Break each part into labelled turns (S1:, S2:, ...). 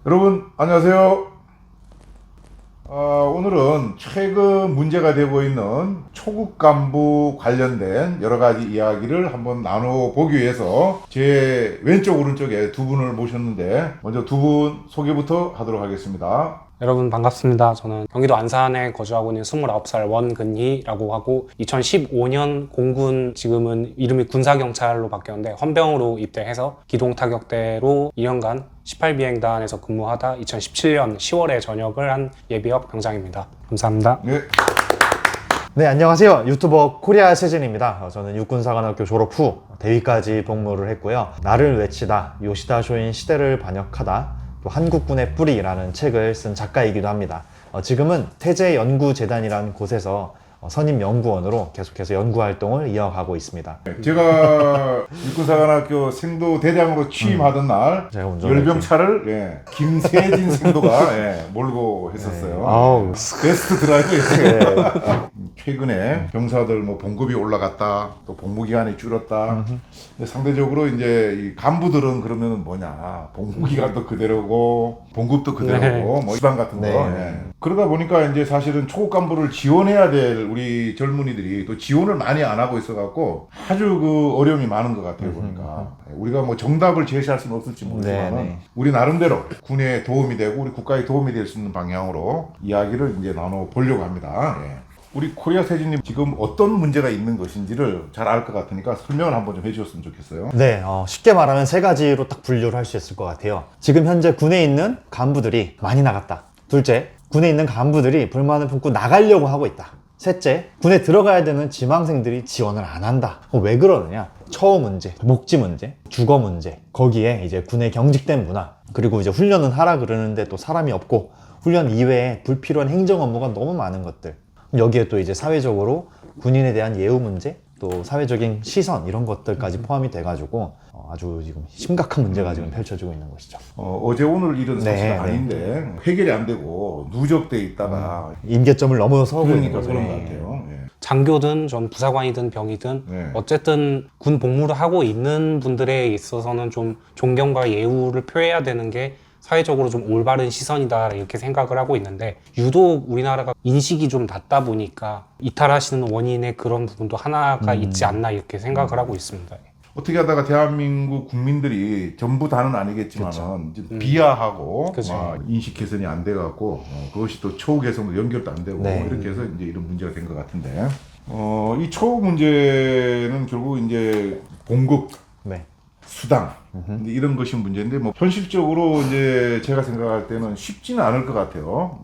S1: 여러분 안녕하세요. 오늘은 최근 문제가 되고 있는 초급 간부 관련된 여러 가지 이야기를 한번 나눠보기 위해서 제 왼쪽 오른쪽에 두 분을 모셨는데 먼저 두 분 소개부터 하도록 하겠습니다.
S2: 여러분 반갑습니다. 저는 경기도 안산에 거주하고 있는 29살 원근희라고 하고 2015년 공군, 지금은 이름이 군사경찰로 바뀌었는데 헌병으로 입대해서 기동타격대로 2년간 18비행단에서 근무하다 2017년 10월에 전역을 한 예비역 병장입니다. 감사합니다.
S1: 네.
S3: 네, 안녕하세요. 유튜버 코리아 세진입니다. 저는 육군사관학교 졸업 후 대위까지 복무를 했고요. 나를 외치다, 요시다 쇼인 시대를 반역하다, 또 한국군의 뿌리라는 책을 쓴 작가이기도 합니다. 지금은 태제연구재단이라는 곳에서 선임 연구원으로 계속해서 연구 활동을 이어가고 있습니다.
S1: 제가 육군사관학교 생도 대장으로 취임하던 날
S3: 제가 운전했죠.
S1: 열병차를 김세진 생도가 몰고 했었어요.
S3: 네. 아우.
S1: 베스트 드라이브였어요. 최근에 병사들 뭐 봉급이 올라갔다, 또 복무 기간이 줄었다. 근데 상대적으로 이제 이 간부들은 그러면은 뭐냐, 복무 기간도 그대로고 봉급도 그대로고 뭐 일반 같은 거. 그러다 보니까 이제 사실은 초급 간부를 지원해야 될 우리 젊은이들이 또 지원을 많이 안 하고 있어갖고 아주 그 어려움이 많은 것 같아요. 보니까 우리가 뭐 정답을 제시할 수는 없을지 모르지만 우리 나름대로 군에 도움이 되고 우리 국가에 도움이 될 수 있는 방향으로 이야기를 이제 나눠 보려고 합니다. 우리 코리아 세진님 지금 어떤 문제가 있는 것인지를 잘 알 것 같으니까 설명을 한번 좀 해주셨으면 좋겠어요.
S3: 네, 쉽게 말하면 세 가지로 딱 분류를 할 수 있을 것 같아요. 지금 현재 군에 있는 간부들이 많이 나갔다. 둘째, 군에 있는 간부들이 불만을 품고 나가려고 하고 있다. 셋째, 군에 들어가야 되는 지망생들이 지원을 안 한다. 왜 그러느냐? 처우 문제, 복지 문제, 주거 문제, 거기에 이제 군의 경직된 문화, 그리고 이제 훈련은 하라 그러는데 또 사람이 없고 훈련 이외에 불필요한 행정 업무가 너무 많은 것들. 여기에 또 이제 사회적으로 군인에 대한 예우 문제, 또 사회적인 시선 이런 것들까지 포함이 돼가지고 아주 지금 심각한 문제가 지금 펼쳐지고 있는 것이죠.
S1: 어제 오늘 일은 사실
S3: 네,
S1: 아닌데 해결이 안 되고 누적돼 있다가
S3: 임계점을 넘어서고 있는
S1: 그러니까
S3: 거죠.
S1: 그런 것 같아요.
S2: 장교든 전 부사관이든 병이든
S1: 네.
S2: 어쨌든 군 복무를 하고 있는 분들에 있어서는 좀 존경과 예우를 표해야 되는 게 사회적으로 좀 올바른 시선이다 이렇게 생각을 하고 있는데, 유독 우리나라가 인식이 좀 낮다 보니까 이탈하시는 원인의 그런 부분도 하나가 있지 않나 이렇게 생각을 하고 있습니다.
S1: 어떻게 하다가 대한민국 국민들이 전부 다는 아니겠지만 비하하고 막 인식 개선이 안 돼갖고 그것이 또 처우 개선도 연결도 안 되고 이렇게 해서 이제 이런 문제가 된 것 같은데, 이 처우 문제는 결국 이제 봉급, 수당 근데 이런 것이 문제인데 뭐 현실적으로 이제 제가 생각할 때는 쉽지는 않을 것 같아요.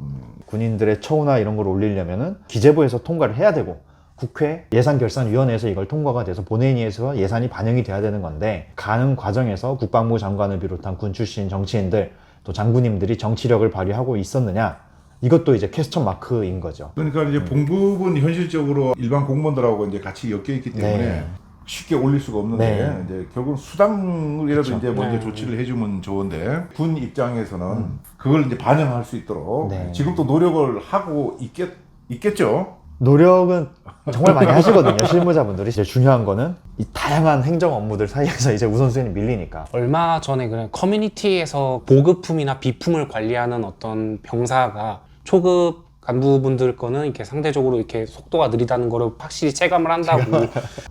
S3: 군인들의 처우나 이런 걸 올리려면은 기재부에서 통과를 해야 되고 국회 예산결산위원회에서 이걸 통과가 돼서 본회의에서 예산이 반영이 돼야 되는 건데, 가는 과정에서 국방부 장관을 비롯한 군 출신 정치인들 또 장군님들이 정치력을 발휘하고 있었느냐, 이것도 이제 퀘스천 마크인 거죠.
S1: 그러니까 이제 봉급은 현실적으로 일반 공무원들하고 이제 같이 엮여 있기 때문에 쉽게 올릴 수가 없는데 이제 결국 수당이라도 이제 먼저 조치를 해주면 좋은데, 군 입장에서는 그걸 이제 반영할 수 있도록 지금 또 노력을 하고 있겠죠.
S3: 노력은 정말 많이 하시거든요. 실무자분들이. 제일 중요한 거는 이 다양한 행정 업무들 사이에서 이제 우선순위 밀리니까.
S2: 얼마 전에 그냥 커뮤니티에서 보급품이나 비품을 관리하는 어떤 병사가 초급 간부분들 거는 이렇게 상대적으로 이렇게 속도가 느리다는 거를 확실히 체감을 한다고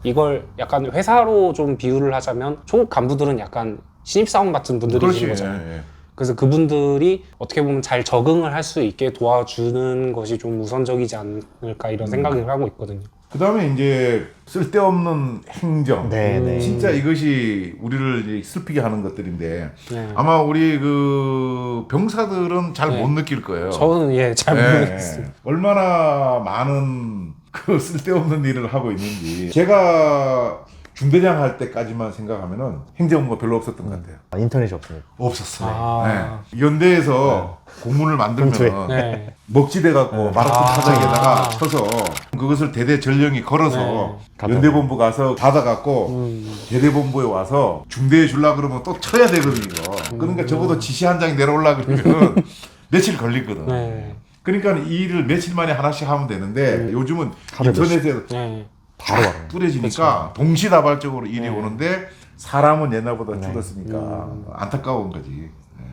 S2: 이걸 약간 회사로 좀 비유를 하자면 초급 간부들은 약간 신입사원 같은 분들이신 거잖아요. 그래서 그분들이 어떻게 보면 잘 적응을 할 수 있게 도와주는 것이 좀 우선적이지 않을까 이런 생각을 하고 있거든요.
S1: 그 다음에 이제 쓸데없는 행정, 진짜 이것이 우리를 이제 슬피게 하는 것들인데 아마 우리 그 병사들은 잘 못 느낄 거예요.
S2: 저는 잘 모르겠어요.
S1: 얼마나 많은 그 쓸데없는 일을 하고 있는지. 제가 중대장 할 때까지만 생각하면은 행정부가 별로 없었던 것 같아요.
S3: 인터넷이 없습니다.
S1: 없었어요. 연대에서 공문을 만들면 먹지대 갖고 마라톤 타자기에다가 쳐서 그것을 대대 전령이 걸어서 연대본부 가서 받아갖고 대대본부에 와서 중대에 주려고 그러면 또 쳐야 되거든요. 그러니까 적어도 지시 한 장이 내려올라 그러면 며칠 걸리거든. 그러니까 이 일을 며칠 만에 하나씩 하면 되는데 요즘은 인터넷에서 바로 뿌려지니까 동시다발적으로 일이 오는데 사람은 옛날보다 줄었으니까 안타까운 거지.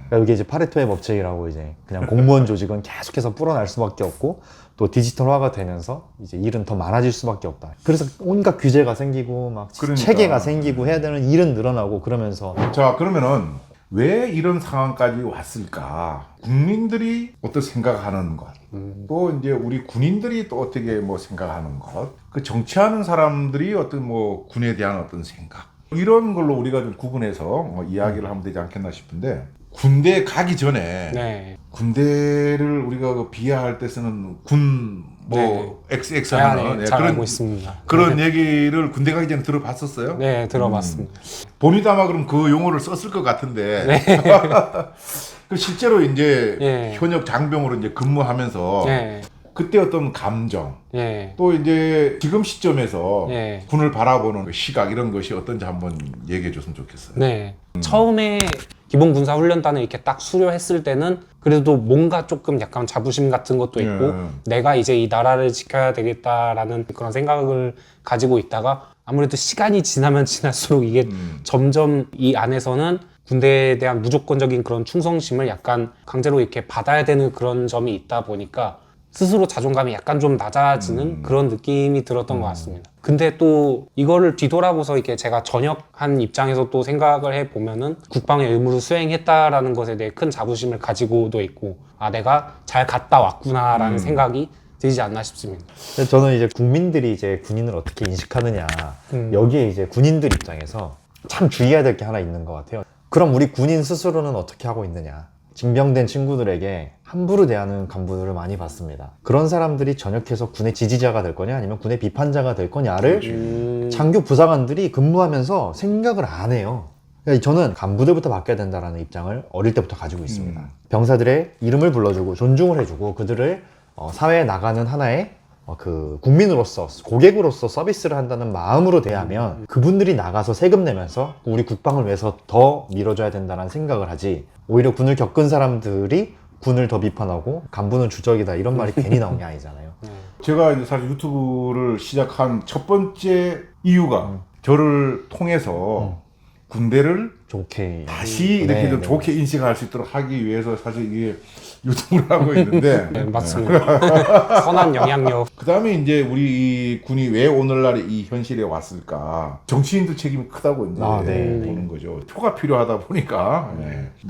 S3: 그러니까 이게 이제 파레토의 법칙이라고 이제 그냥 공무원 조직은 계속해서 불어날 수밖에 없고 또 디지털화가 되면서 이제 일은 더 많아질 수밖에 없다. 그래서 온갖 규제가 생기고 막
S1: 그러니까.
S3: 체계가 생기고 해야 되는 일은 늘어나고 그러면서
S1: 자, 그러면은 왜 이런 상황까지 왔을까? 국민들이 어떻게 생각하는 것, 또 이제 우리 군인들이 또 어떻게 뭐 생각하는 것, 그 정치하는 사람들이 어떤 뭐 군에 대한 어떤 생각, 이런 걸로 우리가 좀 구분해서 이야기를 하면 되지 않겠나 싶은데, 군대 가기 전에
S2: 네.
S1: 군대를 우리가 그 비하할 때 쓰는 군 뭐 XX 하는
S2: 네, 잘 알고 있습니다.
S1: 그런 얘기를 군대 가기 전에 들어봤었어요?
S2: 네, 들어봤습니다.
S1: 본인도 아마 그럼 그 용어를 썼을 것 같은데 그 실제로 이제
S2: 예.
S1: 현역 장병으로 이제 근무하면서
S2: 네.
S1: 그때 어떤 감정,
S2: 네.
S1: 또 이제 지금 시점에서
S2: 예.
S1: 군을 바라보는 그 시각, 이런 것이 어떤지 한번 얘기해 줬으면 좋겠어요.
S2: 네. 처음에 기본 군사 훈련단을 이렇게 딱 수료했을 때는 그래도 뭔가 조금 약간 자부심 같은 것도 있고 내가 이제 이 나라를 지켜야 되겠다라는 그런 생각을 가지고 있다가 아무래도 시간이 지나면 지날수록 이게 점점 이 안에서는 군대에 대한 무조건적인 그런 충성심을 약간 강제로 이렇게 받아야 되는 그런 점이 있다 보니까 스스로 자존감이 약간 좀 낮아지는 그런 느낌이 들었던 것 같습니다. 근데 또 이거를 뒤돌아보서 이렇게 제가 전역한 입장에서 또 생각을 해보면은 국방의 의무를 수행했다라는 것에 대해 큰 자부심을 가지고도 있고, 아, 내가 잘 갔다 왔구나라는 생각이 들지 않나 싶습니다.
S3: 근데 저는 이제 국민들이 이제 군인을 어떻게 인식하느냐 여기에 이제 군인들 입장에서 참 주의해야 될 게 하나 있는 것 같아요. 그럼 우리 군인 스스로는 어떻게 하고 있느냐? 징병된 친구들에게 함부로 대하는 간부들을 많이 봤습니다. 그런 사람들이 전역해서 군의 지지자가 될 거냐 아니면 군의 비판자가 될 거냐를 장교 부사관들이 근무하면서 생각을 안 해요. 그러니까 저는 간부들부터 바뀌어야 된다는 입장을 어릴 때부터 가지고 있습니다. 병사들의 이름을 불러주고 존중을 해주고 그들을 사회에 나가는 하나의 그 국민으로서 고객으로서 서비스를 한다는 마음으로 대하면 그분들이 나가서 세금 내면서 우리 국방을 위해서 더 밀어줘야 된다는 생각을 하지, 오히려 군을 겪은 사람들이 군을 더 비판하고 간부는 주적이다 이런 말이 괜히 나온 게 아니잖아요.
S1: 제가 이제 사실 유튜브를 시작한 첫 번째 이유가 저를 통해서 군대를
S3: 좋게
S1: 다시 이렇게
S3: 네,
S1: 좀
S3: 네.
S1: 좋게 인식할 수 있도록 하기 위해서 사실 이게 유튜브를 하고 있는데
S2: 네, 맞습니다. 선한 영향력.
S1: 그 다음에 이제 우리 이 군이 왜 오늘날 이 현실에 왔을까? 정치인들 책임이 크다고 이제
S3: 네.
S1: 보는 거죠. 표가 필요하다 보니까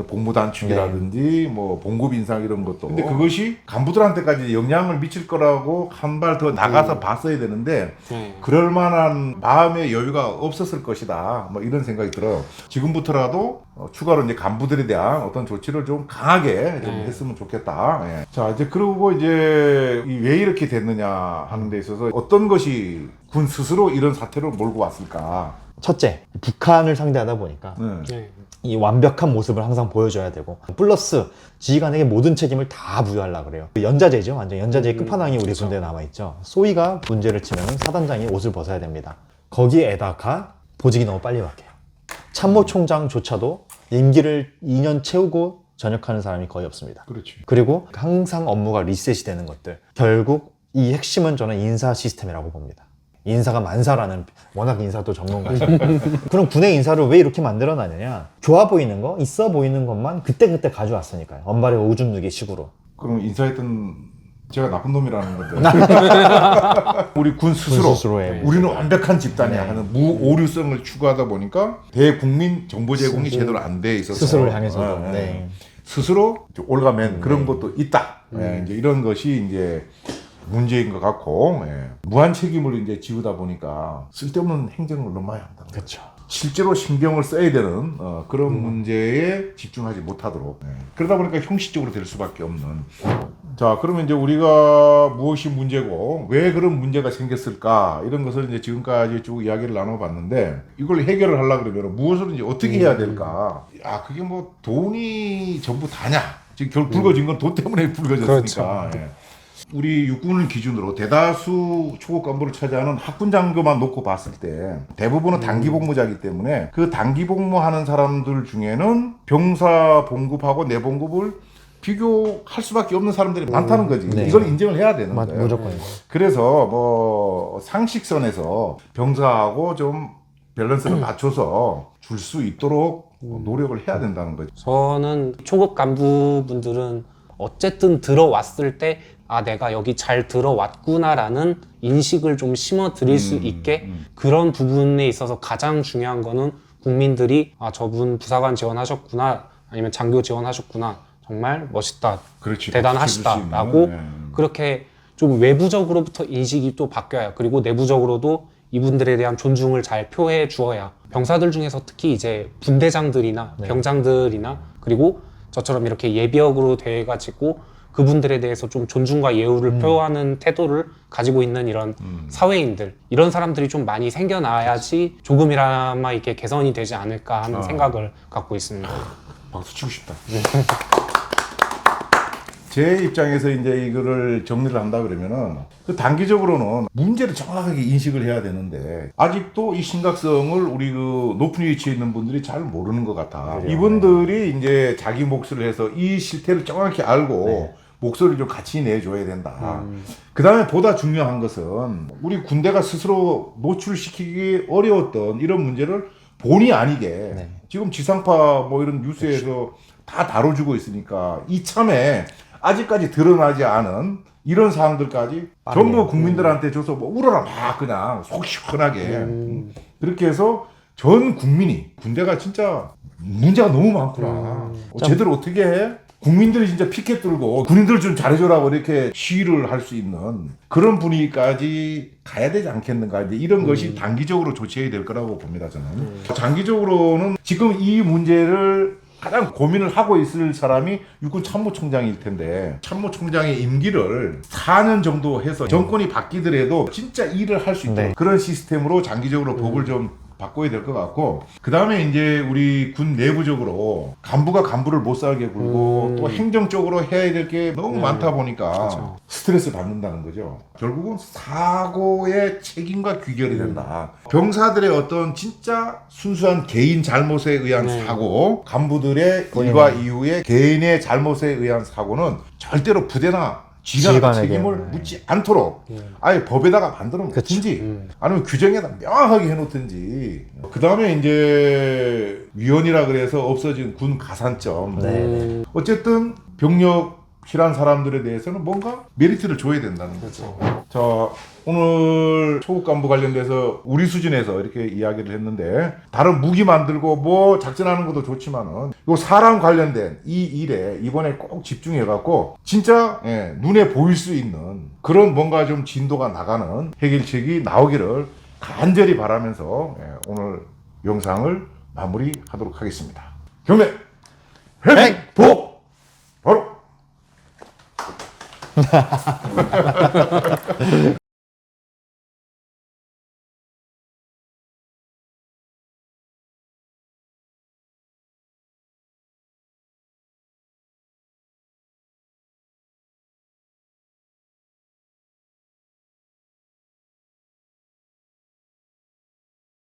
S1: 복무 단축이라든지 뭐 봉급 인상 이런 것도. 근데 그것이 간부들한테까지 영향을 미칠 거라고 한 발 더 나가서 봤어야 되는데 그럴 만한 마음의 여유가 없었을 것이다. 뭐 이런 생각이 들어요. 지금부터라도 추가로 이제 간부들에 대한 어떤 조치를 좀 강하게 좀 했으면 좋겠다. 예. 자, 이제 그러고 이제 왜 이렇게 됐느냐 하는 데 있어서 어떤 것이 군 스스로 이런 사태로 몰고 왔을까?
S3: 첫째, 북한을 상대하다 보니까
S2: 네.
S3: 이 완벽한 모습을 항상 보여줘야 되고 플러스 지휘관에게 모든 책임을 다 부여하려고 그래요. 연자제죠. 완전 연자제의 끝판왕이 우리 군대에 남아있죠. 소위가 문제를 치면 사단장이 옷을 벗어야 됩니다. 거기에다가 보직이 너무 빨리 바뀌어요. 참모총장조차도 임기를 2년 채우고 전역하는 사람이 거의 없습니다.
S1: 그렇지.
S3: 그리고 항상 업무가 리셋이 되는 것들. 결국 이 핵심은 저는 인사 시스템이라고 봅니다. 인사가 만사라는, 워낙 인사도 전문가죠. 그럼 군의 인사를 왜 이렇게 만들어놨느냐? 좋아 보이는 거, 있어 보이는 것만 그때그때 가져왔으니까요. 언발에 오줌 누기 식으로.
S1: 그럼 인사했던 제가 나쁜 놈이라는 건데. 우리 군 스스로의 우리는 완벽한 집단이야 하는 무오류성을 추구하다 보니까 대국민 정보 제공이 제대로 안 돼 있어서
S3: 스스로를 향해서도. 네.
S1: 스스로 올가맨 그런 것도 있다. 이제 이런 것이 이제 문제인 것 같고, 무한 책임을 이제 지우다 보니까 쓸데없는 행정을 너무 많이 한다.
S3: 그렇죠.
S1: 실제로 신경을 써야 되는 그런 문제에 집중하지 못하도록. 그러다 보니까 형식적으로 될 수밖에 없는. 자, 그러면 이제 우리가 무엇이 문제고 왜 그런 문제가 생겼을까 이런 것을 이제 지금까지 쭉 이야기를 나눠봤는데, 이걸 해결을 하려고 그러면 무엇을 이제 어떻게 해야 될까? 아, 그게 뭐 돈이 전부 다냐? 지금 결국 불거진 건 돈 때문에 불거졌으니까.
S2: 그렇죠.
S1: 우리 육군을 기준으로 대다수 초급 간부를 차지하는 학군 장교만 놓고 봤을 때 대부분은 단기 복무자이기 때문에 그 단기 복무하는 사람들 중에는 병사 봉급하고 내봉급을 비교할 수밖에 없는 사람들이 많다는 거지.
S3: 네.
S1: 이걸 인정을 해야 되는 거예요.
S3: 무조건이죠.
S1: 그래서 뭐 상식선에서 병사하고 좀 밸런스를 맞춰서 줄 수 있도록 노력을 해야 된다는 거죠.
S2: 저는 초급 간부분들은 어쨌든 들어왔을 때 아, 내가 여기 잘 들어왔구나라는 인식을 좀 심어 드릴 수 있게 그런 부분에 있어서 가장 중요한 거는 국민들이 아, 저분 부사관 지원하셨구나 아니면 장교 지원하셨구나 정말 멋있다
S1: 그렇지.
S2: 대단하시다 라고 그렇게 좀 외부적으로부터 인식이 또 바뀌어요. 그리고 내부적으로도 이분들에 대한 존중을 잘 표해 주어야 병사들 중에서 특히 이제 분대장들이나 병장들이나 그리고 저처럼 이렇게 예비역으로 돼가지고 그분들에 대해서 좀 존중과 예우를 표하는 태도를 가지고 있는 이런 사회인들 이런 사람들이 좀 많이 생겨나야지 조금이나마 이게 개선이 되지 않을까 하는 생각을 갖고 있습니다.
S1: 박수 치고 싶다. 제 입장에서 이제 이거를 정리를 한다 그러면은 그 단기적으로는 문제를 정확하게 인식을 해야 되는데 아직도 이 심각성을 우리 그 높은 위치에 있는 분들이 잘 모르는 것 같아. 이분들이 이제 자기 몫을 해서 이 실태를 정확히 알고 목소리를 좀 같이 내줘야 된다. 그 다음에 보다 중요한 것은 우리 군대가 스스로 노출시키기 어려웠던 이런 문제를 본의 아니게 지금 지상파 뭐 이런 뉴스에서 다 다뤄주고 있으니까 이참에 아직까지 드러나지 않은 이런 사항들까지 전부 국민들한테 줘서 뭐 울어라 막 그냥 속 시원하게 그렇게 해서 전 국민이 군대가 진짜 문제가 너무 많구나. 제대로 어떻게 해? 국민들이 진짜 피켓 들고 군인들 좀 잘해줘라고 이렇게 시위를 할 수 있는 그런 분위기까지 가야 되지 않겠는가. 이제 이런 것이 단기적으로 조치해야 될 거라고 봅니다, 저는. 장기적으로는 지금 이 문제를 가장 고민을 하고 있을 사람이 육군 참모총장일 텐데 참모총장의 임기를 4년 정도 해서 정권이 바뀌더라도 진짜 일을 할 수 있도록 그런 시스템으로 장기적으로 법을 좀 바꿔야 될 것 같고 그 다음에 이제 우리 군 내부적으로 간부가 간부를 못 살게 굴고 또 행정적으로 해야 될 게 너무 많다 보니까 스트레스 받는다는 거죠. 결국은 사고의 책임과 귀결이 된다. 병사들의 어떤 진짜 순수한 개인 잘못에 의한 사고, 간부들의 일과 이후의 개인의 잘못에 의한 사고는 절대로 부대나 지휘관의 책임을 묻지 않도록 아예 법에다가 만들어 놓든지 아니면 규정에다 명확하게 해놓든지 그 다음에 이제 위원이라 그래서 없어진 군 가산점 어쨌든 병력 필요한 사람들에 대해서는 뭔가 메리트를 줘야 된다는 거죠. 자, 오늘 초급 간부 관련돼서 우리 수준에서 이렇게 이야기를 했는데 다른 무기 만들고 뭐 작전하는 것도 좋지만은 요 사람 관련된 이 일에 이번에 꼭 집중해 갖고 진짜 눈에 보일 수 있는 그런 뭔가 좀 진도가 나가는 해결책이 나오기를 간절히 바라면서 오늘 영상을 마무리하도록 하겠습니다. 경례 획복 바로